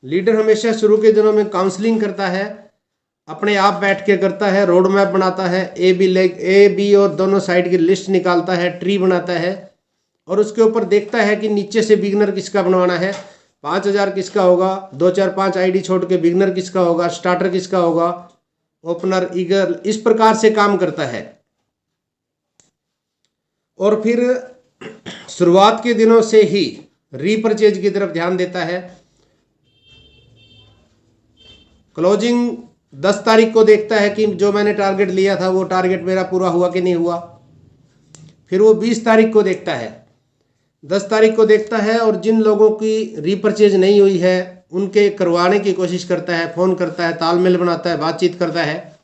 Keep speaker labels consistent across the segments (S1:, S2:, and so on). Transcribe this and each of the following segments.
S1: Leader हमेशा शुरू के दिनों में काउंसलिंग करता है, अपने आप बैठ के करता है, रोड मैप बनाता है, ए बी और दोनों साइड की लिस्ट निकालता है, ट्री बनाता है और उसके ऊपर देखता है कि नीचे से बिगनर किसका बनवाना है, 5,000 किसका होगा, 2 4 5 आईडी छोड़ के बिगनर किसका होगा, स्टार्टर किसका होगा, ओपनर, ईगल, इस प्रकार से काम करता है। और फिर शुरुआत के दिनों से ही रीपरचेज की तरफ ध्यान देता है। क्लोजिंग 10 तारीख को देखता है कि जो मैंने टारगेट लिया था वो टारगेट मेरा पूरा हुआ कि नहीं हुआ। फिर वो 20 तारीख को देखता है, 10 तारीख को देखता है और जिन लोगों की रीपरचेज नहीं हुई है उनके करवाने की कोशिश करता है, फ़ोन करता है, तालमेल बनाता है, बातचीत करता है।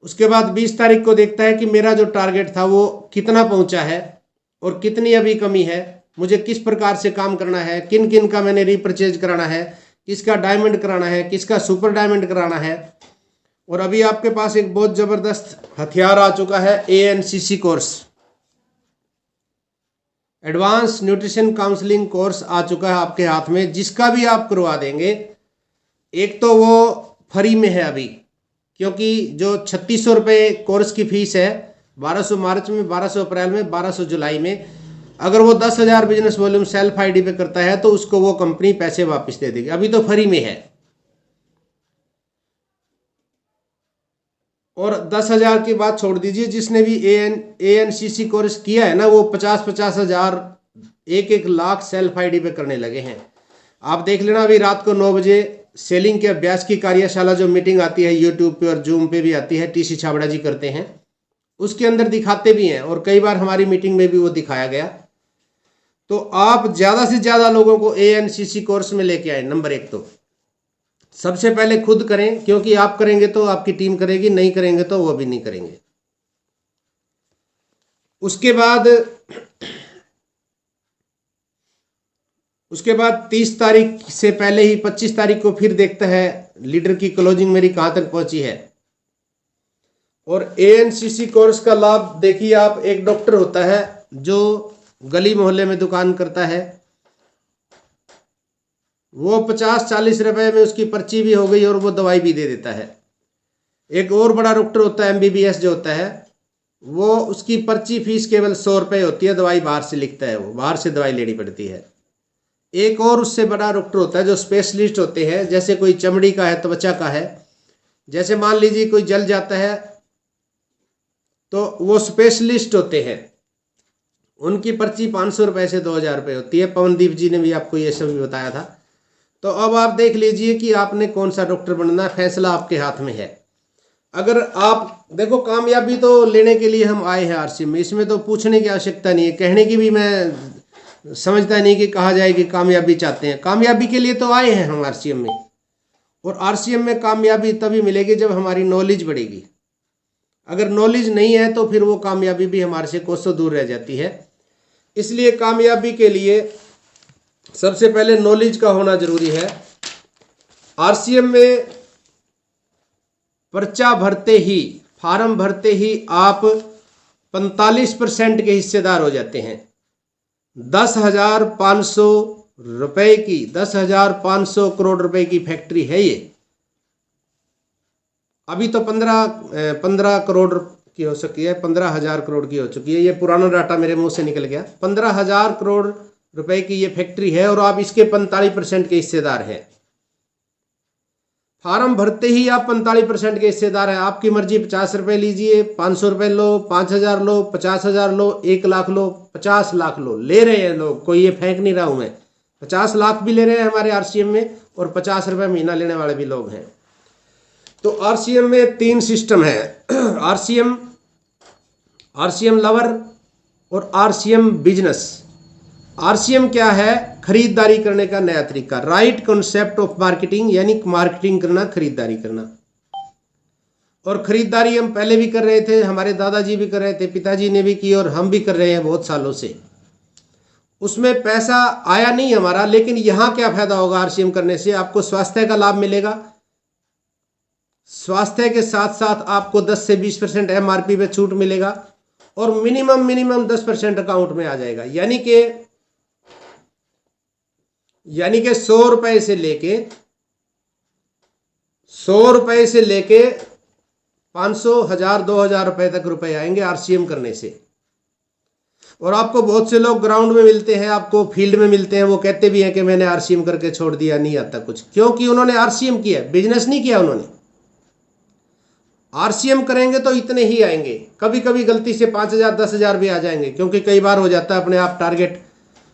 S1: उसके बाद 20 तारीख को देखता है कि मेरा जो टारगेट था वो कितना पहुंचा है और कितनी अभी कमी है, मुझे किस प्रकार से काम करना है, किन किन का मैंने रीपरचेज कराना है, किसका डायमंड कराना है, किसका सुपर डायमंड कराना है। और अभी आपके पास एक बहुत ज़बरदस्त हथियार आ चुका है, ANCC course, advance nutrition counselling course आ चुका है आपके हाथ में, जिसका भी आप करवा देंगे। एक तो वो फ्री में है अभी, क्योंकि जो 3600 रुपये कोर्स की फीस है, 1200 मार्च में, 1200 अप्रैल में, 1200 जुलाई में, अगर वो 10,000 बिजनेस वॉल्यूम सेल्फ आईडी पे करता है तो उसको वो कंपनी पैसे वापस दे देगी। अभी तो फ्री में है। और 10,000 की बात छोड़ दीजिए, जिसने भी ANCC कोर्स किया है ना, वो 50-50 हज़ार, 1-1 लाख सेल्फ आईडी पे करने लगे हैं। आप देख लेना, अभी रात को 9 बजे सेलिंग के अभ्यास की कार्यशाला जो मीटिंग आती है यूट्यूब पे और जूम पे भी आती है, TC छाबड़ा जी करते हैं, उसके अंदर दिखाते भी हैं और कई बार हमारी मीटिंग में भी वो दिखाया गया। तो आप ज़्यादा से ज़्यादा लोगों को ANCC कोर्स में लेके आए। नंबर 1 तो सबसे पहले खुद करें, क्योंकि आप करेंगे तो आपकी टीम करेगी, नहीं करेंगे तो वो भी नहीं करेंगे। उसके बाद 30 तारीख से पहले ही 25 तारीख को फिर देखता है लीडर की क्लोजिंग मेरी कहाँ तक पहुंची है। और ANCC कोर्स का लाभ देखिए आप, एक डॉक्टर होता है जो गली मोहल्ले में दुकान करता है, वो 50-40 रुपए में उसकी पर्ची भी हो गई और वो दवाई भी दे देता है। एक और बड़ा डॉक्टर होता है, MBBS जो होता है, वो उसकी पर्ची फीस केवल 100 रुपये होती है, दवाई बाहर से लिखता है, वो बाहर से दवाई लेनी पड़ती है। एक और उससे बड़ा डॉक्टर होता है जो स्पेशलिस्ट होते हैं, जैसे कोई चमड़ी का है, त्वचा का है, जैसे मान लीजिए कोई जल जाता है तो वो स्पेशलिस्ट होते हैं, उनकी पर्ची 500 रुपये से 2,000 रुपये होती है। पवनदीप जी ने भी आपको ये सब बताया था। तो अब आप देख लीजिए कि आपने कौन सा डॉक्टर बनना है, फैसला आपके हाथ में है। अगर आप देखो, कामयाबी तो लेने के लिए हम आए हैं RCM में, इसमें तो पूछने की आवश्यकता नहीं है, कहने की भी मैं समझता नहीं कि कहा जाए कि कामयाबी चाहते हैं। कामयाबी के लिए तो आए हैं हम RCM में, और RCM में कामयाबी तभी मिलेगी जब हमारी नॉलेज बढ़ेगी। अगर नॉलेज नहीं है तो फिर वो कामयाबी भी हमारे से कोसों दूर रह जाती है। इसलिए कामयाबी के लिए सबसे पहले नॉलेज का होना जरूरी है। RCM में पर्चा भरते ही, फार्म भरते ही आप 45% के हिस्सेदार हो जाते हैं। 10,500 रुपए की, 10,500 करोड़ रुपए की फैक्ट्री है ये। अभी तो 15 करोड़ की हो सकी है, 15,000 करोड़ की हो चुकी है। ये पुराना डाटा मेरे मुंह से निकल गया। 15,000 करोड़ रुपए की ये फैक्ट्री है और आप इसके 45% के हिस्सेदार हैं। फार्म भरते ही आप 45% के हिस्सेदार हैं। आपकी मर्जी, 50 रुपये लीजिए, 500 रुपये लो, 5,000 लो, 50,000 लो, 1 लाख लो, 50 लाख लो, ले रहे हैं लोग, कोई ये फेंक नहीं रहा हूं मैं। 50 लाख भी ले रहे हैं हमारे RCM में, और 50 रुपये महीना लेने वाले भी लोग हैं। तो RCM में 3 सिस्टम है, RCM लवर और RCM बिजनेस। RCM क्या है? खरीदारी करने का नया तरीका, राइट कॉन्सेप्ट ऑफ मार्केटिंग, यानी मार्केटिंग करना, खरीदारी करना। और खरीदारी हम पहले भी कर रहे थे, हमारे दादाजी भी कर रहे थे, पिताजी ने भी की, और हम भी कर रहे हैं बहुत सालों से। उसमें पैसा आया नहीं हमारा, लेकिन यहाँ क्या फायदा होगा RCM करने से? आपको स्वास्थ्य का लाभ मिलेगा। स्वास्थ्य के साथ साथ आपको 10 से 20% MRP पे छूट मिलेगा, और मिनिमम 10% अकाउंट में आ जाएगा। यानी कि यानी कि 100 रुपए से लेके 500, 1000, 2000 रुपए तक रुपए आएंगे आरसीएम करने से। और आपको बहुत से लोग ग्राउंड में मिलते हैं, आपको फील्ड में मिलते हैं, वो कहते भी हैं कि मैंने आरसीएम करके छोड़ दिया, नहीं आता कुछ, क्योंकि उन्होंने आरसीएम किया, बिजनेस नहीं किया उन्होंने। आरसीएम करेंगे तो इतने ही आएंगे, कभी कभी गलती से 5000, 10,000 भी आ जाएंगे, क्योंकि कई बार हो जाता है अपने आप टारगेट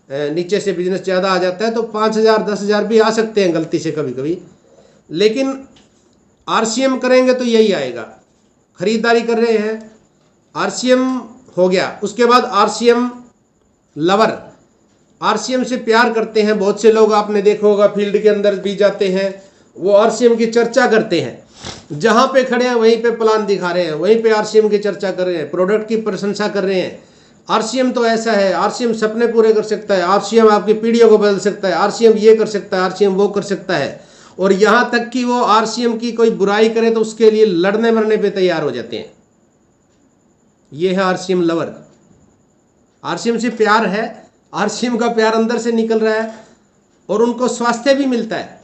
S1: नीचे से बिजनेस ज़्यादा आ जाता है, तो 5000, 10,000 भी आ सकते हैं गलती से कभी कभी। लेकिन आरसीएम करेंगे तो यही आएगा। खरीदारी कर रहे हैं, आरसीएम हो गया, उसके बाद आरसीएम लवर, आरसीएम से प्यार करते हैं बहुत से लोग, आपने देखा होगा फील्ड के अंदर भी जाते हैं, वो आरसीएम की चर्चा करते हैं, जहां पे खड़े हैं वहीं पे प्लान दिखा रहे हैं, वहीं पे आरसीएम की चर्चा कर रहे हैं, प्रोडक्ट की प्रशंसा कर रहे हैं। आरसीएम तो ऐसा है, आरसीएम सपने पूरे कर सकता है, आरसीएम आपकी पीढ़ियों को बदल सकता है, आरसीएम ये कर सकता है, आरसीएम वो कर सकता है। और यहां तक कि वो आरसीएम की कोई बुराई करे तो उसके लिए लड़ने मरने पे तैयार हो जाते हैं। ये है आरसीएम लवर। आरसीएम से प्यार है, आरसीएम का प्यार अंदर से निकल रहा है, और उनको स्वास्थ्य भी मिलता है,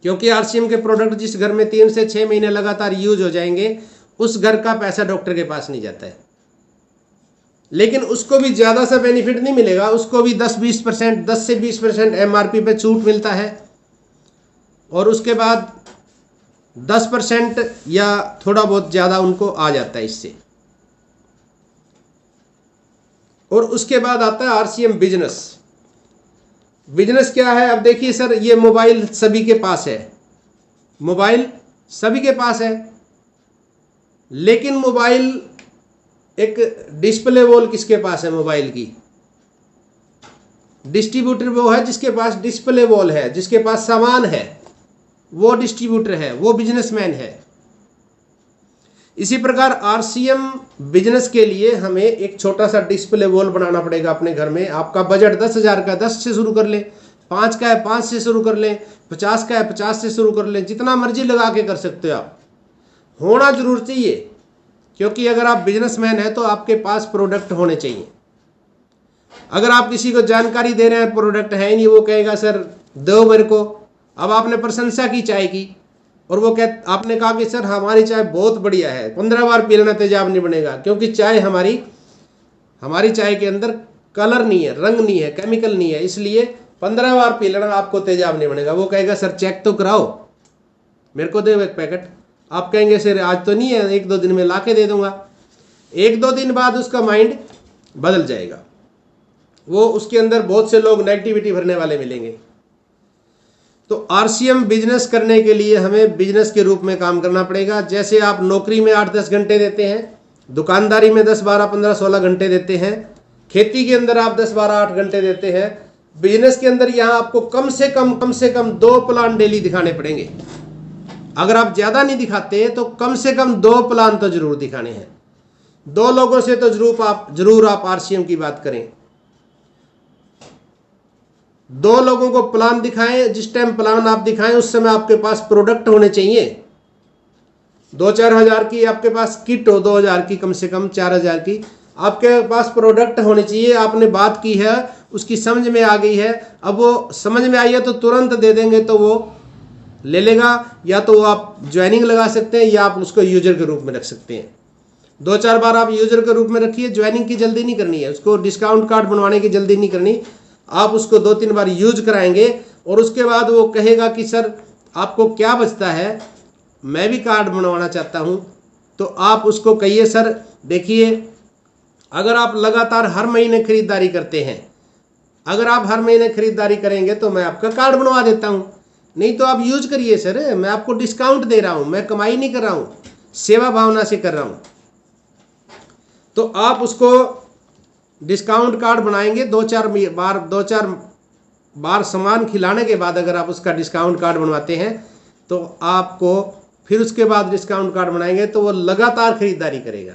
S1: क्योंकि आरसीएम के प्रोडक्ट जिस घर में 3 से 6 महीने लगातार यूज हो जाएंगे, उस घर का पैसा डॉक्टर के पास नहीं जाता है। लेकिन उसको भी ज़्यादा सा बेनिफिट नहीं मिलेगा, उसको भी 10-20%, 10 से 20% एमआरपी पे छूट मिलता है, और उसके बाद 10% या थोड़ा बहुत ज़्यादा उनको आ जाता है इससे। और उसके बाद आता है आरसीएम बिजनेस। बिजनेस क्या है? अब देखिए सर, ये मोबाइल सभी के पास है, मोबाइल सभी के पास है, लेकिन मोबाइल एक डिस्प्ले वॉल किसके पास है? मोबाइल की डिस्ट्रीब्यूटर वो है जिसके पास डिस्प्ले वॉल है, जिसके पास सामान है, वो डिस्ट्रीब्यूटर है, वो बिजनेसमैन है। इसी प्रकार आरसीएम बिजनेस के लिए हमें एक छोटा सा डिस्प्ले वॉल बनाना पड़ेगा अपने घर में। आपका बजट 10,000 का, 10 से शुरू कर ले, 5 का है 5 से शुरू कर ले, 50 का है 50 से शुरू कर ले, जितना मर्जी लगा के कर सकते हो आप। होना जरूर चाहिए, क्योंकि अगर आप बिजनेसमैन हैं तो आपके पास प्रोडक्ट होने चाहिए। अगर आप किसी को जानकारी दे रहे हैं, प्रोडक्ट है नहीं, वो कहेगा सर दो मेरे को। अब आपने प्रशंसा की चाय की, और वो आपने कहा कि सर हमारी चाय बहुत बढ़िया है, 15 बार पी लेना तेजाब नहीं बनेगा, क्योंकि चाय हमारी चाय के अंदर कलर नहीं है, रंग नहीं है, केमिकल नहीं है, इसलिए 15 बार पी लेना आपको तेजाब नहीं बनेगा। वो कहेगा सर चेक तो कराओ, मेरे को दे एक पैकेट। आप कहेंगे सर आज तो नहीं है, 1-2 दिन में ला के दे दूंगा। 1-2 दिन बाद उसका माइंड बदल जाएगा, वो उसके अंदर बहुत से लोग नेगेटिविटी भरने वाले मिलेंगे। तो आरसीएम बिजनेस करने के लिए हमें बिजनेस के रूप में काम करना पड़ेगा। जैसे आप नौकरी में 8-10 घंटे देते हैं, दुकानदारी में 10, 12, 15, 16 घंटे देते हैं, खेती के अंदर आप 10, 12, 8 घंटे देते हैं, बिजनेस के अंदर यहाँ आपको कम से कम 2 प्लान डेली दिखाने पड़ेंगे। अगर आप ज़्यादा नहीं दिखाते तो कम से कम 2 प्लान तो जरूर दिखाने हैं। 2 लोगों से तो जरूर आप आरसीएम की बात करें। 2 लोगों को प्लान दिखाएं, जिस टाइम प्लान आप दिखाएं उस समय आपके पास प्रोडक्ट होने चाहिए। 2-4 हज़ार की आपके पास किट हो, 2,000 की, कम से कम 4,000 की आपके पास प्रोडक्ट होने चाहिए। आपने बात की है, उसकी समझ में आ गई है, अब वो समझ में आई है तो तुरंत दे देंगे तो वो ले लेगा, या तो आप ज्वाइनिंग लगा सकते हैं या आप उसको यूजर के रूप में रख सकते हैं। 2-4 बार आप यूजर के रूप में रखिए, ज्वाइनिंग की जल्दी नहीं करनी है, उसको डिस्काउंट कार्ड बनवाने की जल्दी नहीं करनी। आप उसको 2-3 बार यूज कराएंगे और उसके बाद वो कहेगा कि सर आपको क्या बचता है, मैं भी कार्ड बनवाना चाहता हूँ। तो आप उसको कहिए सर देखिए, अगर आप लगातार हर महीने खरीदारी करते हैं, अगर आप हर महीने खरीदारी करेंगे तो मैं आपका कार्ड बनवा देता हूँ, नहीं तो आप यूज करिए सर, मैं आपको डिस्काउंट दे रहा हूँ, मैं कमाई नहीं कर रहा हूँ, सेवा भावना से कर रहा हूँ। तो आप उसको डिस्काउंट कार्ड बनाएंगे, 2-4 बार सामान खिलाने के बाद अगर आप उसका डिस्काउंट कार्ड बनवाते हैं तो आपको फिर उसके बाद डिस्काउंट कार्ड बनाएंगे तो वो लगातार खरीदारी करेगा।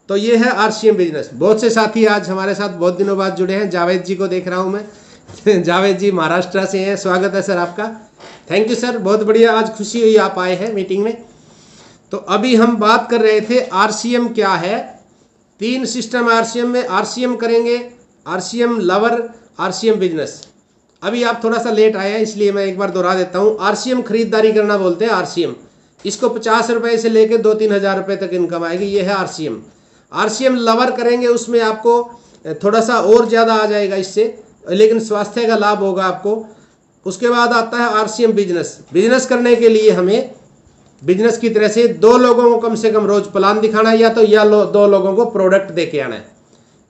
S1: तो ये है आरसीएम बिजनेस। बहुत से साथी आज हमारे साथ बहुत दिनों बाद जुड़े हैं। जावेद जी को देख रहा हूँ मैं जावेद जी महाराष्ट्र से हैं, स्वागत है सर आपका। थैंक यू सर, बहुत बढ़िया, आज खुशी हुई आप आए हैं मीटिंग में। तो अभी हम बात कर रहे थे आरसीएम क्या है। 3 सिस्टम आरसीएम में, आरसीएम करेंगे, आरसीएम लवर, आरसीएम बिजनेस। अभी आप थोड़ा सा लेट आए हैं इसलिए मैं एक बार दोहरा देता हूँ। आरसीएम खरीदारी करना बोलते हैं। आरसीएम इसको 50 रुपए से लेकर 2-3 हज़ार रुपए तक इनकम आएगी। ये है आरसीएम। आरसीएम लवर करेंगे उसमें आपको थोड़ा सा और ज़्यादा आ जाएगा इससे, लेकिन स्वास्थ्य का लाभ होगा आपको। उसके बाद आता है आरसीएम बिजनेस। बिजनेस करने के लिए हमें बिजनेस की तरह से 2 लोगों को कम से कम रोज प्लान दिखाना है, या तो 2 लोगों को प्रोडक्ट दे के आना है।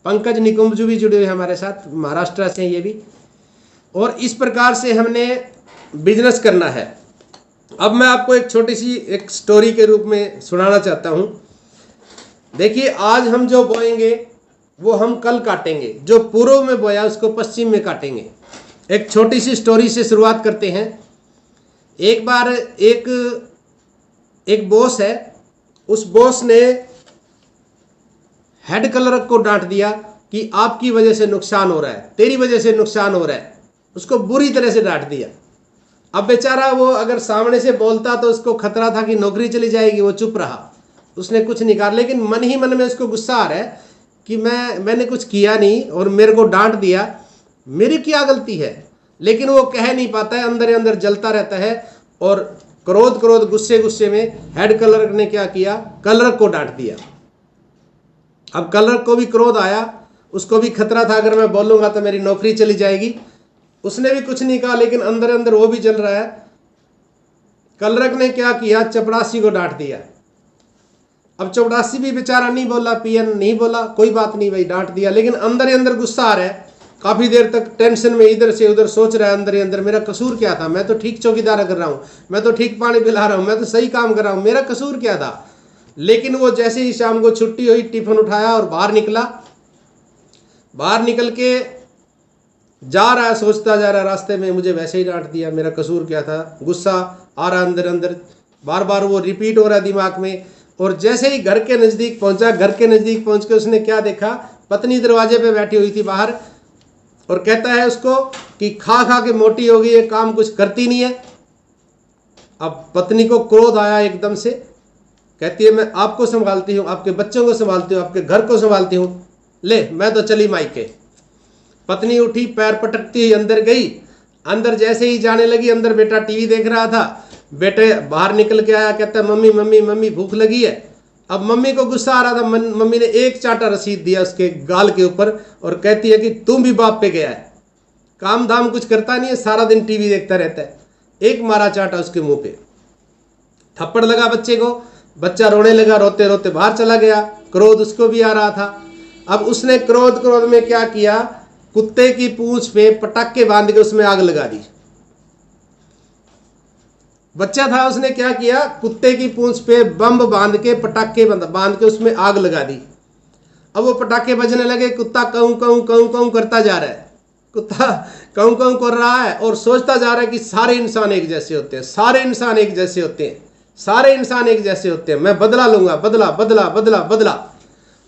S1: पंकज निकुंज भी जुड़े हुए हमारे साथ, महाराष्ट्र से ये भी। और इस प्रकार से हमने बिजनेस करना है। अब मैं आपको एक छोटी सी एक स्टोरी के रूप में सुनाना चाहता हूँ। देखिए, आज हम जो बोएंगे वो हम कल काटेंगे, जो पूर्व में बोया उसको पश्चिम में काटेंगे। एक छोटी सी स्टोरी से शुरुआत करते हैं। एक बार एक बॉस है, उस बॉस ने हेड क्लर्क को डांट दिया कि आपकी वजह से नुकसान हो रहा है, तेरी वजह से नुकसान हो रहा है। उसको बुरी तरह से डांट दिया। अब बेचारा वो अगर सामने से बोलता तो उसको खतरा था कि नौकरी चली जाएगी, वो चुप रहा, उसने कुछ नहीं कहा। लेकिन मन ही मन में उसको गुस्सा आ रहा है कि मैंने कुछ किया नहीं और मेरे को डांट दिया, मेरी क्या गलती है। लेकिन वो कह नहीं पाता है, अंदर अंदर जलता रहता है। और क्रोध गुस्से में हेड क्लर्क ने क्या किया, क्लर्क को डांट दिया। अब क्लर्क को भी क्रोध आया, उसको भी खतरा था अगर मैं बोलूंगा तो मेरी नौकरी चली जाएगी। उसने भी कुछ नहीं कहा, लेकिन अंदर अंदर वो भी जल रहा है। क्लर्क ने क्या किया, चपरासी को डांट दिया। अब चपरासी भी बेचारा नहीं बोला, पीएन नहीं बोला, कोई बात नहीं भाई, डांट दिया। लेकिन अंदर ही अंदर गुस्सा आ रहा है। काफी देर तक टेंशन में इधर से उधर सोच रहा है अंदर ही अंदर, मेरा कसूर क्या था, मैं तो ठीक चौकीदार कर रहा हूं, मैं तो ठीक पानी पिला रहा हूं, मैं तो सही काम कर रहा हूं, मेरा कसूर क्या था। लेकिन वो जैसे ही शाम को छुट्टी हुई, टिफिन उठाया और बाहर निकला। बाहर निकल के जा रहा है, सोचता जा रहा है रास्ते में, मुझे वैसे ही डांट दिया, मेरा कसूर क्या था। गुस्सा आ रहा अंदर अंदर, बार बार वो रिपीट हो रहा है दिमाग में। और जैसे ही घर के नजदीक पहुंचा, घर के नजदीक पहुंच के उसने क्या देखा, पत्नी दरवाजे पे बैठी हुई थी बाहर, और कहता है उसको कि खा खा के मोटी हो गई है, काम कुछ करती नहीं है। अब पत्नी को क्रोध आया एकदम से, कहती है मैं आपको संभालती हूँ, आपके बच्चों को संभालती हूँ, आपके घर को संभालती हूँ, ले मैं तो चली मायके। पत्नी उठी, पैर पटकती हुई अंदर गई। अंदर जैसे ही जाने लगी, अंदर बेटा टीवी देख रहा था। बेटे बाहर निकल के आया, कहता है मम्मी मम्मी मम्मी भूख लगी है। अब मम्मी को गुस्सा आ रहा था, मम्मी ने एक चांटा रसीद दिया उसके गाल के ऊपर और कहती है कि तुम भी बाप पे गया है, काम धाम कुछ करता नहीं है, सारा दिन टीवी देखता रहता है। एक मारा चांटा उसके मुंह पे, थप्पड़ लगा बच्चे को। बच्चा रोने लगा, रोते रोते बाहर चला गया। क्रोध उसको भी आ रहा था। अब उसने क्रोध में क्या किया, कुत्ते की पूंछ पे पटाखे बांध के उसमें आग लगा दी। बच्चा था, उसने क्या किया, कुत्ते की पूंछ पे बम बांध के, पटाखे बांध के उसमें आग लगा दी। अब वो पटाखे बजने लगे, कुत्ता कऊं कऊं कऊं कऊं करता जा रहा है। कुत्ता कऊं कऊं कर रहा है और सोचता जा रहा है कि सारे इंसान एक जैसे होते हैं, सारे इंसान एक जैसे होते हैं, सारे इंसान एक जैसे होते हैं, मैं बदला लूंगा, बदला बदला बदला बदला।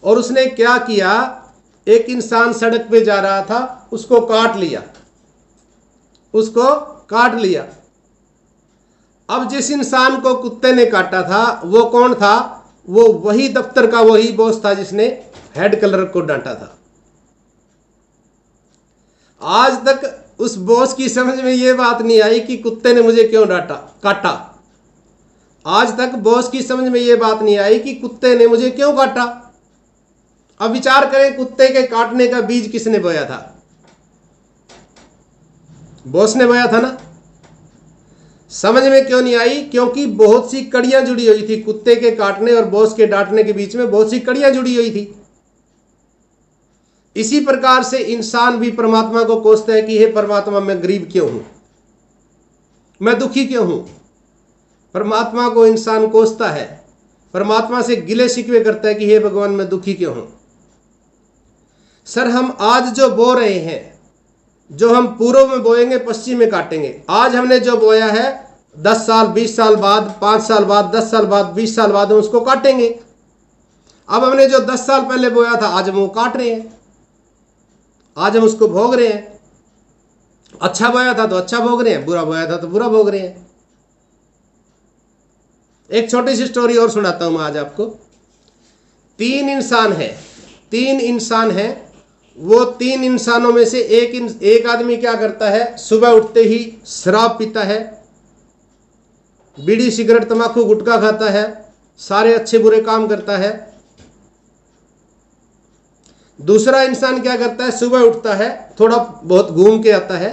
S1: और उसने क्या किया, एक इंसान सड़क पे जा रहा था, उसको काट लिया, उसको काट लिया। अब जिस इंसान को कुत्ते ने काटा था वो कौन था, वो वही दफ्तर का वही बॉस था जिसने हेड क्लर्क को डांटा था। आज तक उस बॉस की समझ में ये बात नहीं आई कि कुत्ते ने मुझे क्यों डांटा काटा। आज तक बॉस की समझ में ये बात नहीं आई कि कुत्ते ने मुझे क्यों काटा। अब विचार करें, कुत्ते के काटने का बीज किसने बोया था, बॉस ने बोया था ना। समझ में क्यों नहीं आई, क्योंकि बहुत सी कड़ियां जुड़ी हुई थी, कुत्ते के काटने और बॉस के डांटने के बीच में बहुत सी कड़ियां जुड़ी हुई थी। इसी प्रकार से इंसान भी परमात्मा को कोसता है कि हे परमात्मा मैं गरीब क्यों हूं, मैं दुखी क्यों हूं। परमात्मा को इंसान कोसता है, परमात्मा से गिले शिकवे करता है कि हे भगवान मैं दुखी क्यों हूं। सर हम आज जो बो रहे हैं, जो हम पूर्व में बोएंगे पश्चिम में काटेंगे। आज हमने जो बोया है 10 साल 20 साल बाद, 5 साल बाद, 10 साल बाद, 20 साल बाद हम उसको काटेंगे। अब हमने जो 10 साल पहले बोया था आज हम वो काट रहे हैं, आज हम उसको भोग रहे हैं। अच्छा बोया था तो अच्छा भोग रहे हैं, बुरा बोया था तो बुरा भोग रहे हैं। एक छोटी सी स्टोरी और सुनाता हूं मैं आज आपको। तीन इंसान है वो 3 इंसानों में से एक आदमी क्या करता है, सुबह उठते ही शराब पीता है, बीड़ी सिगरेट तंबाकू गुटखा खाता है, सारे अच्छे बुरे काम करता है। दूसरा इंसान क्या करता है, सुबह उठता है, थोड़ा बहुत घूम के आता है,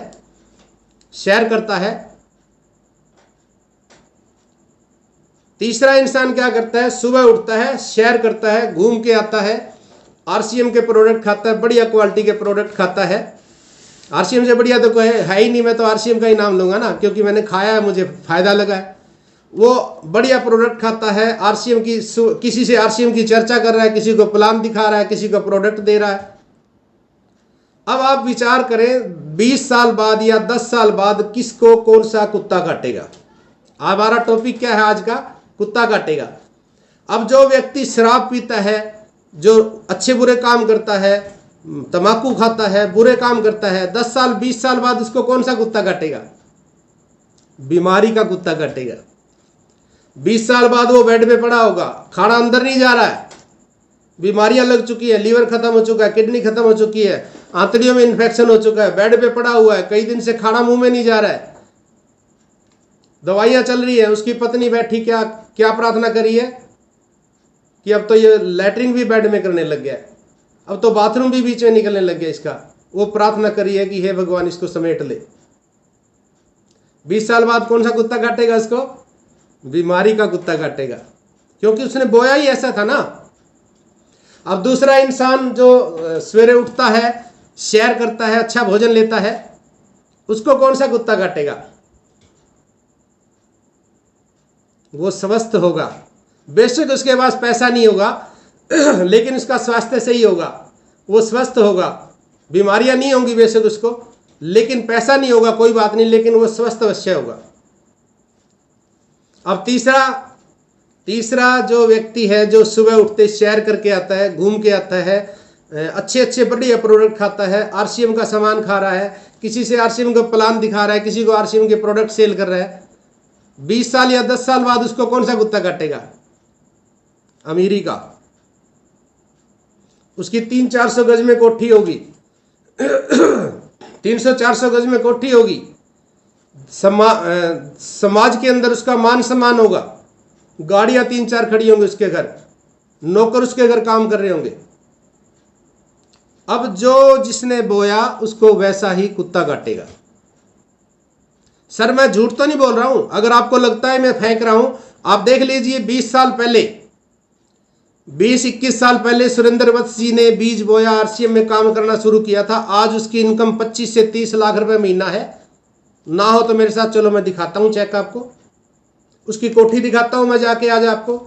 S1: सैर करता है। तीसरा इंसान क्या करता है, सुबह उठता है, सैर करता है, घूम के आता है, आरसीएम के प्रोडक्ट खाता है, बढ़िया क्वालिटी के प्रोडक्ट खाता है। आरसीएम से बढ़िया तो कोई है ही नहीं, मैं तो आरसीएम का ही नाम लूंगा ना, क्योंकि मैंने खाया है, मुझे फायदा लगा है। वो बढ़िया प्रोडक्ट खाता है, आरसीएम की किसी से आरसीएम की चर्चा कर रहा है, किसी को प्लान दिखा रहा है, किसी को प्रोडक्ट दे रहा है। अब आप विचार करें 20 साल बाद या 10 साल बाद किसको कौन सा कुत्ता काटेगा। हमारा टॉपिक क्या है आज का, कुत्ता काटेगा। अब जो व्यक्ति शराब पीता है, जो अच्छे बुरे काम करता है, तंबाकू खाता है, बुरे काम करता है, 10 साल 20 साल बाद उसको कौन सा कुत्ता काटेगा, बीमारी का कुत्ता काटेगा। 20 साल बाद वो बेड पे पड़ा होगा, खाना अंदर नहीं जा रहा है, बीमारियां लग चुकी है, लीवर खत्म हो चुका है, किडनी खत्म हो चुकी है, आंतड़ियों में इन्फेक्शन हो चुका है, बेड पे पड़ा हुआ है, कई दिन से खाना मुंह में नहीं जा रहा है, दवाइयां चल रही है। उसकी पत्नी बैठी क्या क्या प्रार्थना करी है कि अब तो ये लैट्रिन भी बेड में करने लग गया है, अब तो बाथरूम भी बीच में निकलने लग गया इसका। वो प्रार्थना करी है कि हे भगवान इसको समेट ले। 20 साल बाद कौन सा कुत्ता काटेगा इसको, बीमारी का कुत्ता काटेगा, क्योंकि उसने बोया ही ऐसा था ना। अब दूसरा इंसान जो सवेरे उठता है, सैर करता है, अच्छा भोजन लेता है, उसको कौन सा कुत्ता काटेगा, वो स्वस्थ होगा। बेशक उसके पास पैसा नहीं होगा लेकिन उसका स्वास्थ्य सही होगा, वो स्वस्थ होगा, बीमारियां नहीं होंगी बेशक उसको, लेकिन पैसा नहीं होगा कोई बात नहीं, लेकिन वो स्वस्थ अवश्य होगा। अब तीसरा जो व्यक्ति है, जो सुबह उठते सैर करके आता है, घूम के आता है, अच्छे अच्छे बढ़िया प्रोडक्ट खाता है, आरसीएम का सामान खा रहा है, किसी से आरसीएम का प्लान दिखा रहा है, किसी को आरसीएम के प्रोडक्ट सेल कर रहा है, 20 साल या 10 साल बाद उसको कौन सा कुत्ता काटेगा, अमीरी का। उसकी 300-400 गज में कोठी होगी 300-400 गज में कोठी होगी, समाज के अंदर उसका मान सम्मान होगा, गाड़ियां 3-4 खड़ी होंगी उसके घर, नौकर उसके घर काम कर रहे होंगे। अब जो जिसने बोया उसको वैसा ही कुत्ता काटेगा। सर मैं झूठ तो नहीं बोल रहा हूं, अगर आपको लगता है मैं फेंक रहा हूं, आप देख लीजिए 20 साल पहले, 20-21 साल पहले सुरेंद्र वत्स जी ने बीज बोया, आरसीएम में काम करना शुरू किया था। आज उसकी इनकम 25 से 30 लाख रुपए महीना है। ना हो तो मेरे साथ चलो, मैं दिखाता हूं चेक आपको, उसकी कोठी दिखाता हूं मैं, जाके आज आपको।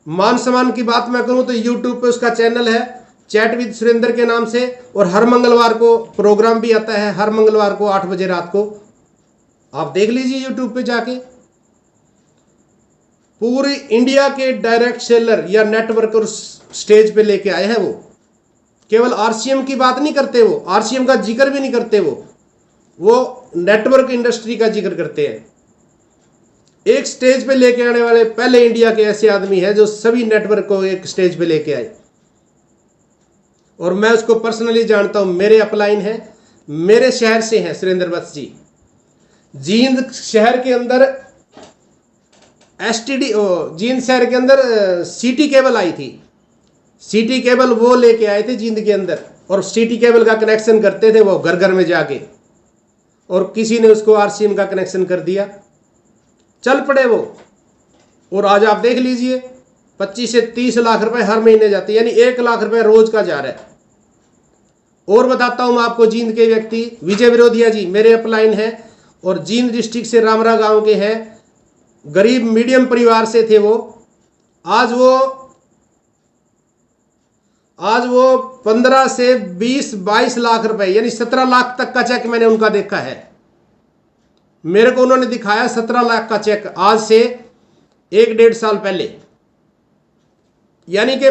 S1: मान सम्मान की बात मैं करूं तो यूट्यूब पे उसका चैनल है चैट विद सुरेंद्र के नाम से, और हर मंगलवार को प्रोग्राम भी आता है, हर मंगलवार को 8 बजे रात को, आप देख लीजिए यूट्यूब पे जाके। पूरी इंडिया के डायरेक्ट सेलर या नेटवर्कर स्टेज पे लेके आए हैं। वो केवल आरसीएम की बात नहीं करते, वो आरसीएम का जिक्र भी नहीं करते, वो नेटवर्क इंडस्ट्री का जिक्र करते हैं। एक स्टेज पे लेके आने वाले पहले इंडिया के ऐसे आदमी हैं जो सभी नेटवर्क को एक स्टेज पे लेके आए, और मैं उसको पर्सनली जानता हूं, मेरे अपलाइन है, मेरे शहर से हैं सुरेंद्र वत्स जी। जींद शहर के अंदर जींद शहर के अंदर सिटी केबल आई थी, सिटी केबल वो लेके आए थे जींद के अंदर, और सिटी केबल का कनेक्शन करते थे वो घर घर में जाके, और किसी ने उसको आरसीएम का कनेक्शन कर दिया, चल पड़े वो। और आज आप देख लीजिए 25 से 30 लाख रुपए हर महीने जाते, यानी 1 लाख रुपए रोज का जा रहा है। और बताता हूं मैं आपको, जींद के व्यक्ति विजय विरोधिया जी मेरे अपलाइन है, और जींद डिस्ट्रिक्ट से रामरा गांव के हैं, गरीब मीडियम परिवार से थे वो। आज वो 15 से 20-22 लाख रुपए यानी 17 लाख तक का चेक मैंने उनका देखा है। मेरे को उन्होंने दिखाया 17 लाख का चेक, आज से 1-1.5 साल पहले, यानी कि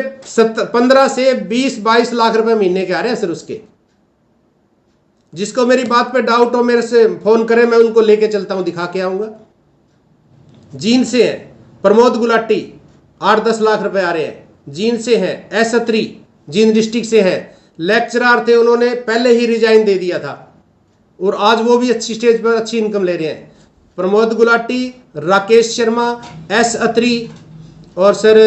S1: 15 से 20-22 लाख रुपए महीने के आ रहे हैं सर उसके। जिसको मेरी बात पे डाउट हो मेरे से फोन करे, मैं उनको लेके चलता हूं, दिखा के आऊंगा। जींद से है प्रमोद गुलाटी, 8-10 लाख रुपए आ रहे हैं। जींद से है एसत्री जींद डिस्ट्रिक्ट से हैं, लेक्चरर थे, उन्होंने पहले ही रिजाइन दे दिया था और आज वो भी अच्छी स्टेज पर अच्छी इनकम ले रहे हैं। प्रमोद गुलाटी, राकेश शर्मा, एस अत्री और सर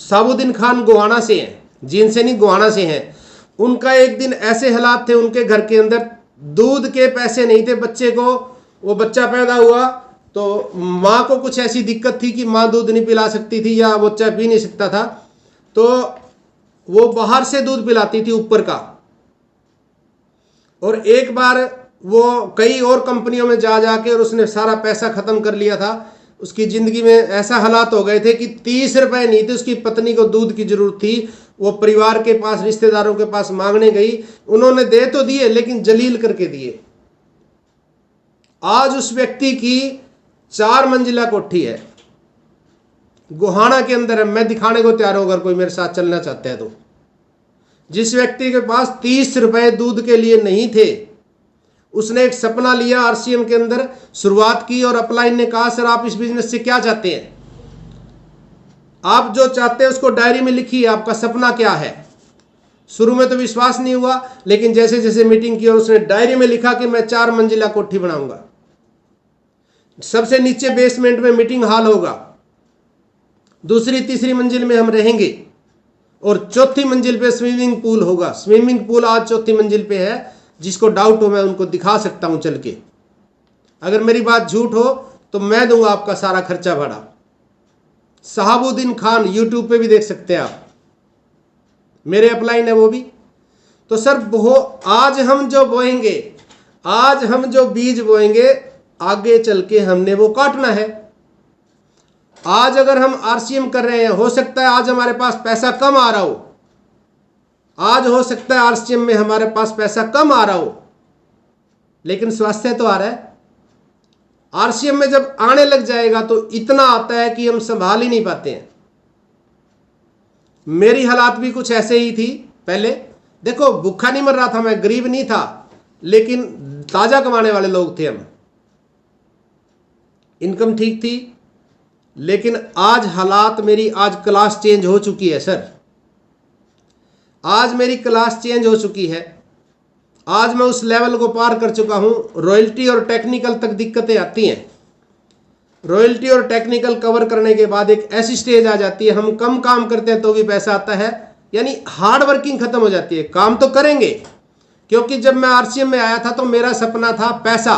S1: साबुद्दीन खान गोहाना से हैं, जींद से नहीं गोहाना से हैं। उनका एक दिन ऐसे हालात थे उनके घर के अंदर, दूध के पैसे नहीं थे बच्चे को, वो बच्चा पैदा हुआ तो माँ को कुछ ऐसी दिक्कत थी कि माँ दूध नहीं पिला सकती थी या बच्चा पी नहीं सकता था, तो वो बाहर से दूध पिलाती थी ऊपर का। और एक बार वो कई और कंपनियों में जा जाके और उसने सारा पैसा खत्म कर लिया था। उसकी ज़िंदगी में ऐसा हालात हो गए थे कि 30 रुपए नहीं थे, उसकी पत्नी को दूध की जरूरत थी। वो परिवार के पास, रिश्तेदारों के पास मांगने गई, उन्होंने दे तो दिए लेकिन जलील करके दिए। आज उस व्यक्ति की 4 मंजिला कोठी है, गोहाना के अंदर है। मैं दिखाने को तैयार हूं अगर कोई मेरे साथ चलना चाहता है तो। जिस व्यक्ति के पास 30 रुपए दूध के लिए नहीं थे, उसने एक सपना लिया, आरसीएम के अंदर शुरुआत की और अपलाइन ने कहा सर आप इस बिजनेस से क्या चाहते हैं, आप जो चाहते हैं उसको डायरी में लिखिए, आपका सपना क्या है। शुरू में तो विश्वास नहीं हुआ, लेकिन जैसे जैसे मीटिंग की और उसने डायरी में लिखा कि मैं 4 मंजिला कोठी बनाऊंगा, सबसे नीचे बेसमेंट में मीटिंग हॉल होगा, दूसरी तीसरी मंजिल में हम रहेंगे और चौथी मंजिल पे स्विमिंग पूल होगा। स्विमिंग पूल आज चौथी मंजिल पे है, जिसको डाउट हो मैं उनको दिखा सकता हूं चल के। अगर मेरी बात झूठ हो तो मैं दूंगा आपका सारा खर्चा भाड़ा। साहबुद्दीन खान यूट्यूब पे भी देख सकते हैं आप, मेरे अपलाइन है वो भी। तो सर वो आज हम जो बोएंगे, आज हम जो बीज बोएंगे, आगे चल के हमने वो काटना है। आज अगर हम आरसीएम कर रहे हैं, हो सकता है आज हमारे पास पैसा कम आ रहा हो, आज हो सकता है आरसीएम में हमारे पास पैसा कम आ रहा हो, लेकिन स्वास्थ्य तो आ रहा है। आरसीएम में जब आने लग जाएगा तो इतना आता है कि हम संभाल ही नहीं पाते हैं। मेरी हालात भी कुछ ऐसे ही थी पहले। देखो भूखा नहीं मर रहा था मैं, गरीब नहीं था, लेकिन ताजा कमाने वाले लोग थे हम, इनकम ठीक थी। लेकिन आज हालात, मेरी आज क्लास चेंज हो चुकी है सर, आज मेरी क्लास चेंज हो चुकी है। आज मैं उस लेवल को पार कर चुका हूं। रॉयल्टी और टेक्निकल तक दिक्कतें आती हैं, रॉयल्टी और टेक्निकल कवर करने के बाद एक ऐसी स्टेज आ जाती है, हम कम काम करते हैं तो भी पैसा आता है, यानी हार्ड वर्किंग खत्म हो जाती है। काम तो करेंगे, क्योंकि जब मैं आरसीएम में आया था तो मेरा सपना था पैसा,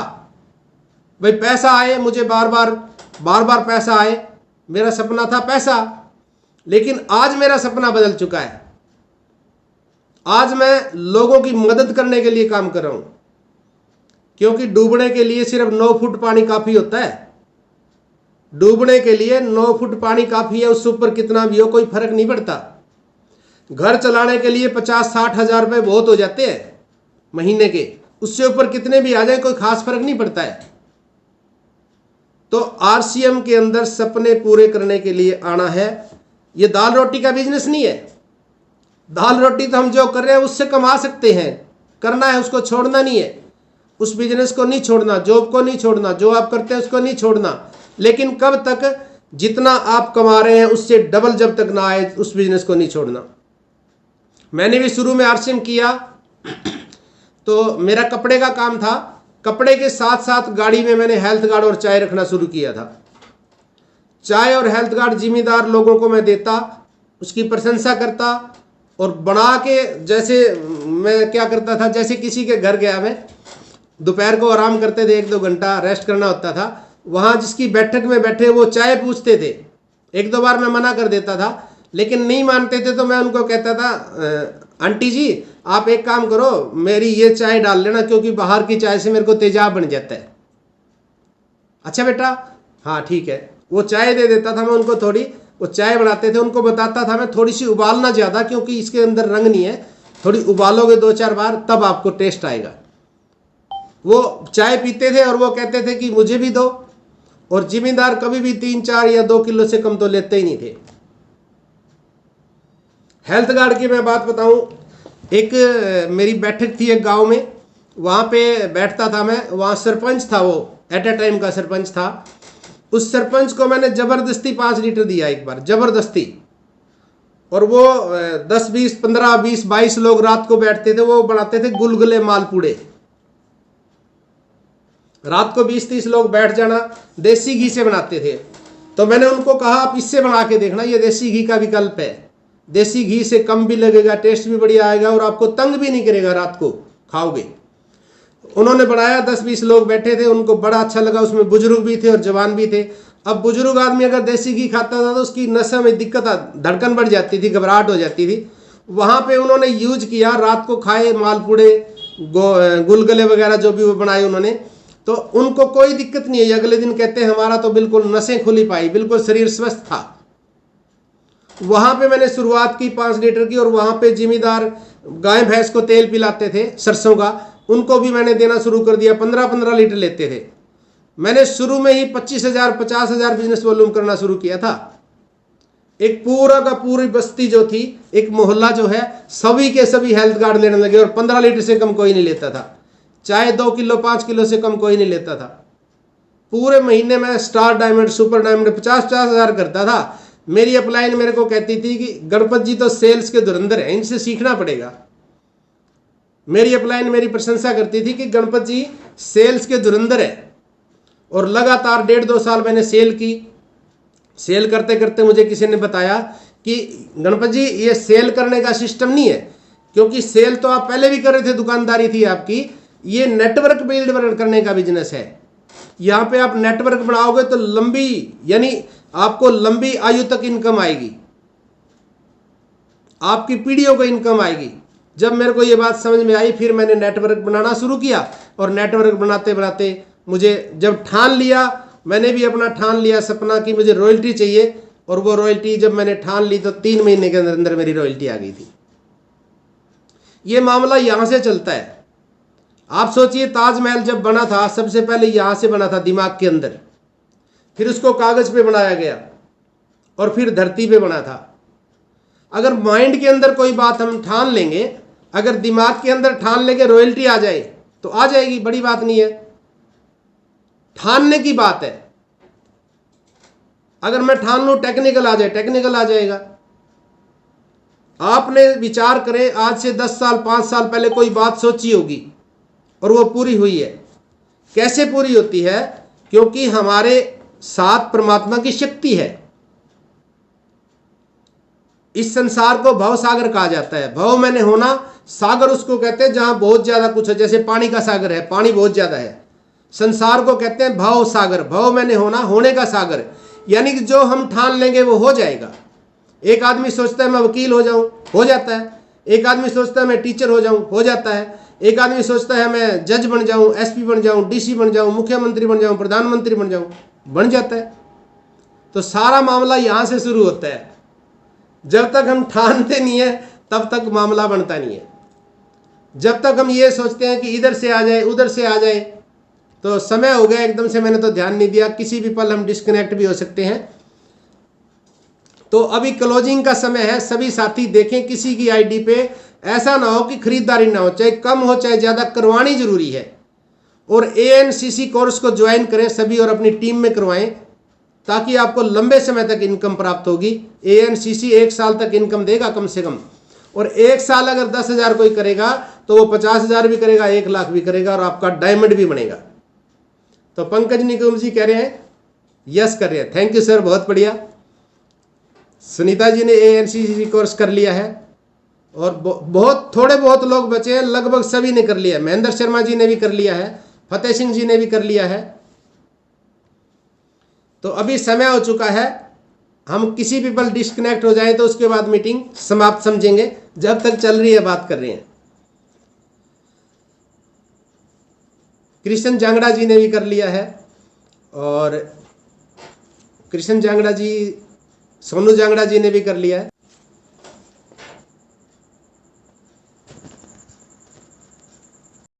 S1: भाई पैसा आए, मुझे बार बार पैसा आए, मेरा सपना था पैसा। लेकिन आज मेरा सपना बदल चुका है। आज मैं लोगों की मदद करने के लिए काम कर रहा हूं, क्योंकि डूबने के लिए सिर्फ 9 फुट पानी काफी होता है। डूबने के लिए 9 फुट पानी काफी है, उससे ऊपर कितना भी हो कोई फर्क नहीं पड़ता। घर चलाने के लिए 50-60 हजार रुपए बहुत हो जाते हैं महीने के, उससे ऊपर कितने भी आ जाए कोई खास फर्क नहीं पड़ता है। तो आरसीएम के अंदर सपने पूरे करने के लिए आना है। ये दाल रोटी का बिजनेस नहीं है। दाल रोटी तो हम जो कर रहे हैं उससे कमा सकते हैं, करना है, उसको छोड़ना नहीं है। उस बिजनेस को नहीं छोड़ना, जॉब को नहीं छोड़ना, जो आप करते हैं उसको नहीं छोड़ना। लेकिन कब तक, जितना आप कमा रहे हैं उससे डबल जब तक ना आए, उस बिजनेस को नहीं छोड़ना। मैंने भी शुरू में आरसीएम किया तो मेरा कपड़े का काम था, कपड़े के साथ साथ गाड़ी में मैंने हेल्थ गार्ड और चाय रखना शुरू किया था। चाय और हेल्थ गार्ड जिम्मेदार लोगों को मैं देता, उसकी प्रशंसा करता और बना के, जैसे मैं क्या करता था, जैसे किसी के घर गया मैं, दोपहर को आराम करते थे, 1-2 घंटा रेस्ट करना होता था, वहाँ जिसकी बैठक में बैठे वो चाय पूछते थे। 1-2 बार मैं मना कर देता था, लेकिन नहीं मानते थे तो मैं उनको कहता था आंटी जी आप एक काम करो, मेरी ये चाय डाल लेना, क्योंकि बाहर की चाय से मेरे को तेजाब बन जाता है। अच्छा बेटा, हाँ ठीक है। वो चाय दे देता था मैं उनको, थोड़ी वो चाय बनाते थे, उनको बताता था मैं थोड़ी सी उबालना ज़्यादा, क्योंकि इसके अंदर रंग नहीं है, थोड़ी उबालोगे 2-4 बार तब आपको टेस्ट आएगा। वो चाय पीते थे और वो कहते थे कि मुझे भी दो, और जिम्मेदार कभी भी 3-4 या 2 किलो से कम तो लेते ही नहीं थे। हेल्थ गार्ड की मैं बात बताऊं, एक मेरी बैठक थी एक गांव में, वहाँ पे बैठता था मैं, वहाँ सरपंच था, वो एट ए टाइम का सरपंच था। उस सरपंच को मैंने ज़बरदस्ती 5 लीटर दिया एक बार, ज़बरदस्ती। और वो 10 20 15 20 22 लोग रात को बैठते थे, वो बनाते थे गुलगुले मालपूड़े। रात को 20 30 लोग बैठ जाना, देसी घी से बनाते थे। तो मैंने उनको कहा आप इससे बना के देखना, ये देसी घी का विकल्प है, देसी घी से कम भी लगेगा, टेस्ट भी बढ़िया आएगा और आपको तंग भी नहीं करेगा रात को खाओगे। उन्होंने बनाया, 10 20 लोग बैठे थे, उनको बड़ा अच्छा लगा। उसमें बुजुर्ग भी थे और जवान भी थे। अब बुजुर्ग आदमी अगर देसी घी खाता था तो उसकी नसों में दिक्कत, धड़कन बढ़ जाती थी, घबराहट हो जाती थी। वहाँ पे उन्होंने यूज किया, रात को खाए मालपूड़े, गुलगुले वगैरह जो भी वो बनाए उन्होंने, तो उनको कोई दिक्कत नहीं है। अगले दिन कहते हैं हमारा तो बिल्कुल नसें खुली पाई, बिल्कुल शरीर स्वस्थ था। वहाँ पे मैंने शुरुआत की 5 लीटर की, और वहाँ पे जिम्मेदार गाय भैंस को तेल पिलाते थे सरसों का, उनको भी मैंने देना शुरू कर दिया। 15-15 लीटर लेते थे। मैंने शुरू में ही 25,000 50,000 बिजनेस वॉल्यूम करना शुरू किया था। एक पूरा का पूरी बस्ती जो थी, एक मोहल्ला जो है, सभी के सभी हेल्थ कार्ड लेने लगे, और 15 लीटर से कम कोई नहीं लेता था। चाहे 2 किलो 5 किलो से कम कोई नहीं लेता था। पूरे महीने में स्टार डायमंड सुपर डायमंड 50-50 हज़ार करता था। मेरी अपलाइन मेरे को कहती थी कि गणपत जी तो सेल्स के धुरंधर हैं, इनसे सीखना पड़ेगा। मेरी अपलाइन मेरी प्रशंसा करती थी कि गणपत जी सेल्स के धुरंधर है। और लगातार 1.5-2 साल मैंने सेल की। सेल करते करते मुझे किसी ने बताया कि गणपत जी ये सेल करने का सिस्टम नहीं है, क्योंकि सेल तो आप पहले भी कर रहे थे, दुकानदारी थी आपकी, ये नेटवर्क बिल्ड करने का बिजनेस है। यहाँ पे आप नेटवर्क बनाओगे तो लंबी, यानी आपको लंबी आयु तक इनकम आएगी, आपकी पीढ़ियों को इनकम आएगी। जब मेरे को ये बात समझ में आई, फिर मैंने नेटवर्क बनाना शुरू किया। और नेटवर्क बनाते बनाते मुझे जब ठान लिया, मैंने भी अपना ठान लिया सपना कि मुझे रॉयल्टी चाहिए। और वो रॉयल्टी जब मैंने ठान ली तो 3 महीने के अंदर अंदर मेरी रॉयल्टी आ गई थी। ये मामला यहाँ से चलता है। आप सोचिए, ताजमहल जब बना था, सबसे पहले यहाँ से बना था, दिमाग के अंदर, फिर उसको कागज पे बनाया गया, और फिर धरती पे बना था। अगर माइंड के अंदर कोई बात हम ठान लेंगे, अगर दिमाग के अंदर ठान लेंगे रॉयल्टी आ जाए तो आ जाएगी, बड़ी बात नहीं है, ठानने की बात है। अगर मैं ठान लूं टेक्निकल आ जाए, टेक्निकल आ जाएगा। आपने विचार करें, आज से 10 साल 5 साल पहले कोई बात सोची होगी और वो पूरी हुई है। कैसे पूरी होती है? क्योंकि हमारे साथ परमात्मा की शक्ति है। इस संसार को भव सागर कहा जाता है। भव मैंने होना, सागर उसको कहते हैं जहां बहुत ज्यादा कुछ है, जैसे पानी का सागर है, पानी बहुत ज्यादा है। संसार को कहते हैं भव सागर। भव मैंने होना, होने का सागर, यानी कि जो हम ठान लेंगे वो हो जाएगा। एक आदमी सोचता है मैं वकील हो जाऊं, हो जाता है। एक आदमी सोचता है मैं टीचर हो जाऊं, हो जाता है। एक आदमी सोचता है मैं जज बन जाऊं, एसपी बन जाऊं, डीसी बन जाऊं, मुख्यमंत्री बन जाऊं, प्रधानमंत्री बन जाऊं, बन जाता है। तो सारा मामला यहां से शुरू होता है। जब तक हम ठानते नहीं है तब तक मामला बनता नहीं है। जब तक हम ये सोचते हैं कि इधर से आ जाए उधर से आ जाए, तो समय हो गया एकदम से, मैंने तो ध्यान नहीं दिया, किसी भी पल हम डिस्कनेक्ट भी हो सकते हैं। तो अभी क्लोजिंग का समय है। सभी साथी देखें किसी की आईडी पे ऐसा ना हो कि खरीदारी ना हो, चाहे कम हो चाहे ज्यादा, करवानी जरूरी है। और एएनसीसी कोर्स को ज्वाइन करें सभी और अपनी टीम में करवाएं, ताकि आपको लंबे समय तक इनकम प्राप्त होगी। एएनसीसी 1 साल तक इनकम देगा कम से कम। और 1 साल अगर 10,000 कोई करेगा तो वो 50,000 भी करेगा, 1 लाख भी करेगा, और आपका डायमंड भी बनेगा। तो पंकज निकुम जी कह रहे हैं यस कर रहे हैं। थैंक यू सर, बहुत बढ़िया। सुनीता जी ने एएनसीसी कोर्स कर लिया है, और बहुत थोड़े बहुत लोग बचे हैं, लगभग सभी ने कर लिया है। महेंद्र शर्मा जी ने भी कर लिया है, फतेह सिंह जी ने भी कर लिया है। तो अभी समय हो चुका है, हम किसी भी पल डिस्कनेक्ट हो जाए तो उसके बाद मीटिंग समाप्त समझेंगे। जब तक चल रही है बात कर रहे हैं। कृष्ण जांगड़ा जी ने भी कर लिया है, और कृष्ण जांगड़ा जी, सोनू जांगड़ा जी ने भी कर लिया है।